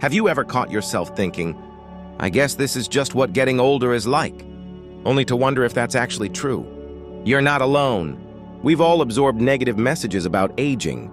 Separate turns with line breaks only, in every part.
Have you ever caught yourself thinking, I guess this is just what getting older is like, only to wonder if that's actually true? You're not alone. We've all absorbed negative messages about aging.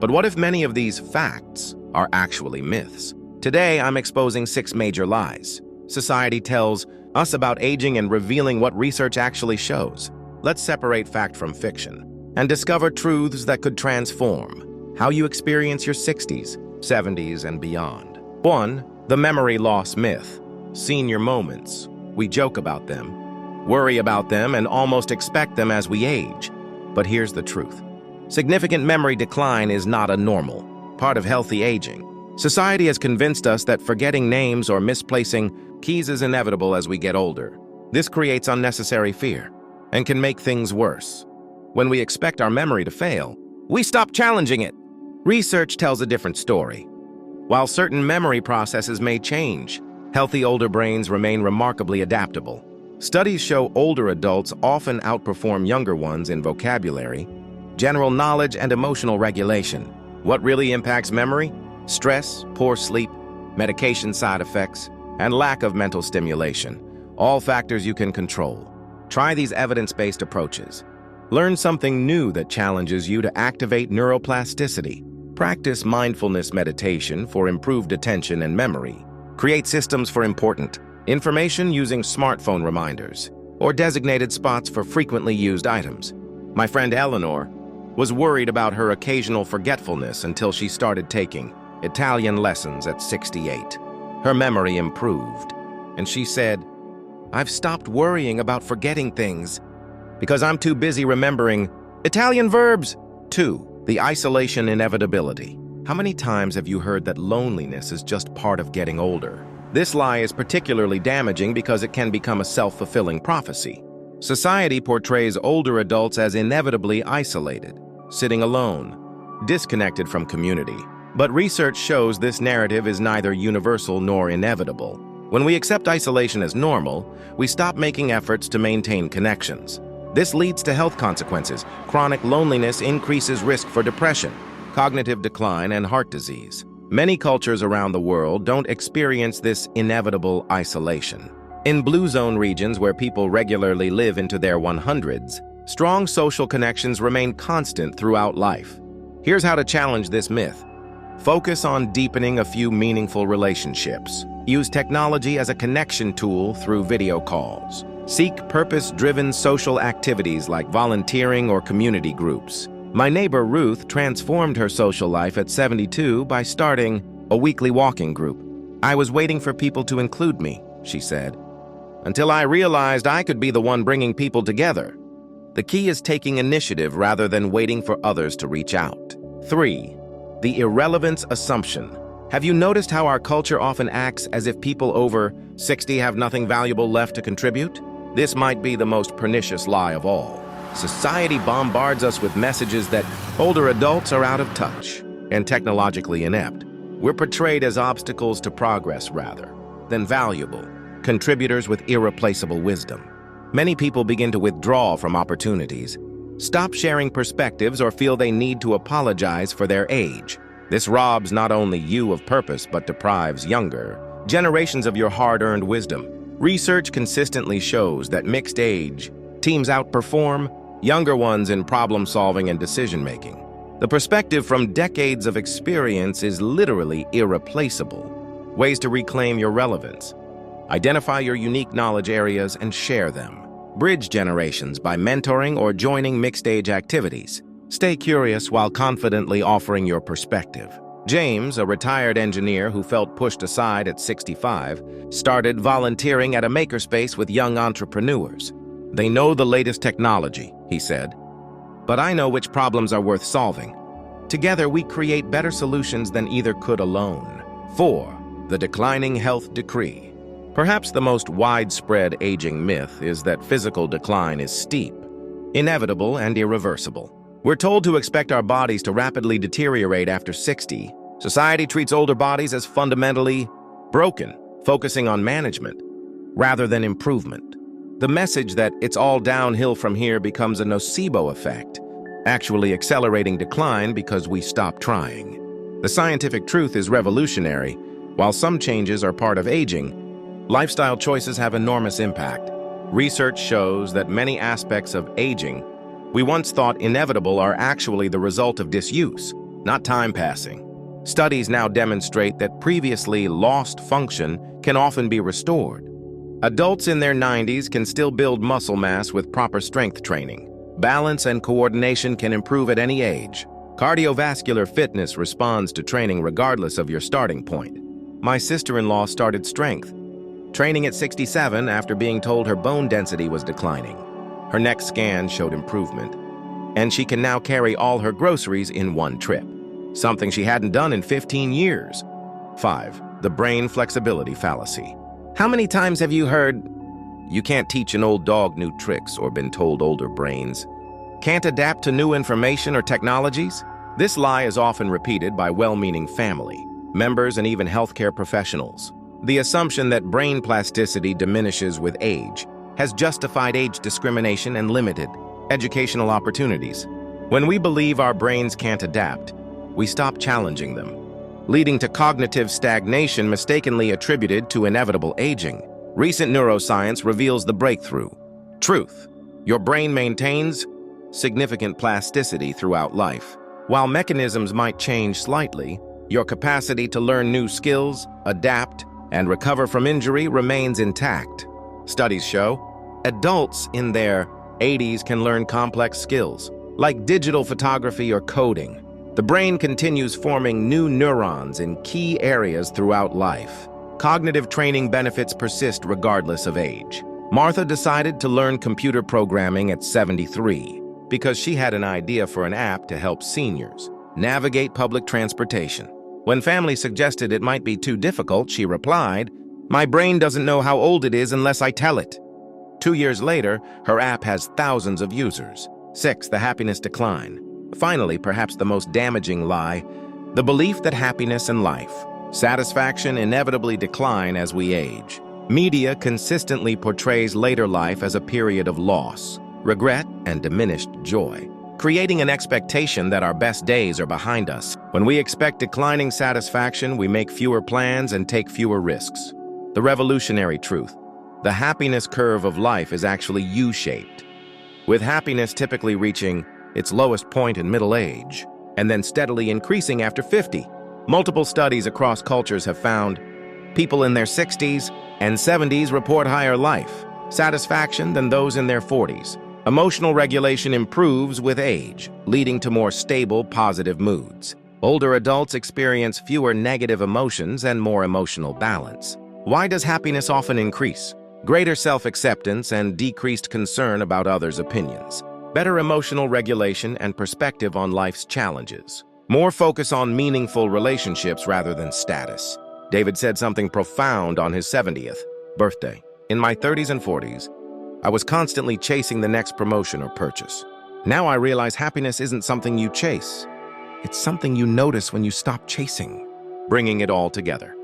But what if many of these facts are actually myths? Today, I'm exposing 6 major lies society tells us about aging and revealing what research actually shows. Let's separate fact from fiction and discover truths that could transform how you experience your 60s, 70s, and beyond. 1. The memory loss myth. Senior moments. We joke about them, worry about them, and almost expect them as we age. But here's the truth. Significant memory decline is not a normal part of healthy aging. Society has convinced us that forgetting names or misplacing keys is inevitable as we get older. This creates unnecessary fear and can make things worse. When we expect our memory to fail, we stop challenging it. Research tells a different story. While certain memory processes may change, healthy older brains remain remarkably adaptable. Studies show older adults often outperform younger ones in vocabulary, general knowledge, and emotional regulation. What really impacts memory? Stress, poor sleep, medication side effects, and lack of mental stimulation. All factors you can control. Try these evidence-based approaches. Learn something new that challenges you to activate neuroplasticity. Practice mindfulness meditation for improved attention and memory. Create systems for important information using smartphone reminders or designated spots for frequently used items. My friend Eleanor was worried about her occasional forgetfulness until she started taking Italian lessons at 68. Her memory improved, and she said, I've stopped worrying about forgetting things because I'm too busy remembering Italian verbs. 2. The isolation inevitability. How many times have you heard that loneliness is just part of getting older? This lie is particularly damaging because it can become a self-fulfilling prophecy. Society portrays older adults as inevitably isolated, sitting alone, disconnected from community. But research shows this narrative is neither universal nor inevitable. When we accept isolation as normal, we stop making efforts to maintain connections. This leads to health consequences. Chronic loneliness increases risk for depression, cognitive decline, and heart disease. Many cultures around the world don't experience this inevitable isolation. In blue zone regions where people regularly live into their 100s, strong social connections remain constant throughout life. Here's how to challenge this myth. Focus on deepening a few meaningful relationships. Use technology as a connection tool through video calls. Seek purpose-driven social activities like volunteering or community groups. My neighbor Ruth transformed her social life at 72 by starting a weekly walking group. I was waiting for people to include me, she said, until I realized I could be the one bringing people together. The key is taking initiative rather than waiting for others to reach out. 3. The irrelevance assumption. Have you noticed how our culture often acts as if people over 60 have nothing valuable left to contribute? This might be the most pernicious lie of all. Society bombards us with messages that older adults are out of touch and technologically inept. We're portrayed as obstacles to progress rather than valuable contributors with irreplaceable wisdom. Many people begin to withdraw from opportunities, stop sharing perspectives, or feel they need to apologize for their age. This robs not only you of purpose, but deprives younger generations of your hard-earned wisdom. Research consistently shows that mixed age teams outperform younger ones in problem-solving and decision-making. The perspective from decades of experience is literally irreplaceable. Ways to reclaim your relevance. Identify your unique knowledge areas and share them. Bridge generations by mentoring or joining mixed-age activities. Stay curious while confidently offering your perspective. James, a retired engineer who felt pushed aside at 65, started volunteering at a makerspace with young entrepreneurs. They know the latest technology, he said, but I know which problems are worth solving. Together, we create better solutions than either could alone. 4. The declining health decree. Perhaps the most widespread aging myth is that physical decline is steep, inevitable, and irreversible. We're told to expect our bodies to rapidly deteriorate after 60. Society treats older bodies as fundamentally broken, focusing on management rather than improvement. The message that it's all downhill from here becomes a nocebo effect, actually accelerating decline because we stop trying. The scientific truth is revolutionary. While some changes are part of aging, lifestyle choices have enormous impact. Research shows that many aspects of aging we once thought inevitable are actually the result of disuse, not time passing. Studies now demonstrate that previously lost function can often be restored. Adults in their 90s can still build muscle mass with proper strength training. Balance and coordination can improve at any age. Cardiovascular fitness responds to training regardless of your starting point. My sister-in-law started strength training at 67 after being told her bone density was declining. Her next scan showed improvement, and she can now carry all her groceries in one trip, something she hadn't done in 15 years. 5. The brain flexibility fallacy. How many times have you heard, "You can't teach an old dog new tricks," or been told older brains can't adapt to new information or technologies? This lie is often repeated by well-meaning family members and even healthcare professionals. The assumption that brain plasticity diminishes with age has justified age discrimination and limited educational opportunities. When we believe our brains can't adapt, we stop challenging them, leading to cognitive stagnation mistakenly attributed to inevitable aging. Recent neuroscience reveals the breakthrough. Truth: your brain maintains significant plasticity throughout life. While mechanisms might change slightly, your capacity to learn new skills, adapt, and recover from injury remains intact. Studies show adults in their 80s can learn complex skills, like digital photography or coding. The brain continues forming new neurons in key areas throughout life. Cognitive training benefits persist regardless of age. Martha decided to learn computer programming at 73 because she had an idea for an app to help seniors navigate public transportation. When family suggested it might be too difficult, she replied, "My brain doesn't know how old it is unless I tell it." 2 years later, her app has thousands of users. 6. The happiness decline. Finally, perhaps the most damaging lie, the belief that happiness and life, satisfaction inevitably decline as we age. Media consistently portrays later life as a period of loss, regret, and diminished joy, creating an expectation that our best days are behind us. When we expect declining satisfaction, we make fewer plans and take fewer risks. The revolutionary truth: the happiness curve of life is actually U-shaped, with happiness typically reaching its lowest point in middle age, and then steadily increasing after 50. Multiple studies across cultures have found people in their 60s and 70s report higher life satisfaction than those in their 40s. Emotional regulation improves with age, leading to more stable, positive moods. Older adults experience fewer negative emotions and more emotional balance. Why does happiness often increase? Greater self-acceptance and decreased concern about others' opinions. Better emotional regulation and perspective on life's challenges. More focus on meaningful relationships rather than status. David said something profound on his 70th birthday. "In my 30s and 40s, I was constantly chasing the next promotion or purchase. Now I realize happiness isn't something you chase. It's something you notice when you stop chasing." Bringing it all together.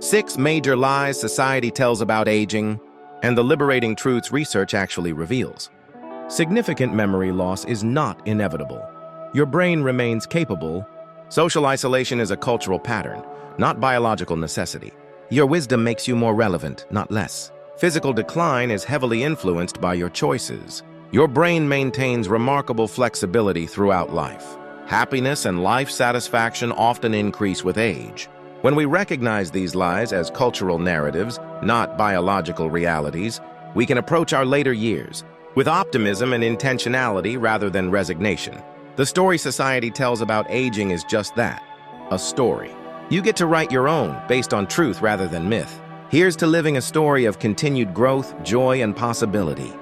6 major lies society tells about aging, and the liberating truths research actually reveals. Significant memory loss is not inevitable. Your brain remains capable. Social isolation is a cultural pattern, not biological necessity. Your wisdom makes you more relevant, not less. Physical decline is heavily influenced by your choices. Your brain maintains remarkable flexibility throughout life. Happiness and life satisfaction often increase with age. When we recognize these lies as cultural narratives, not biological realities, we can approach our later years with optimism and intentionality rather than resignation. The story society tells about aging is just that, a story. You get to write your own based on truth rather than myth. Here's to living a story of continued growth, joy, and possibility.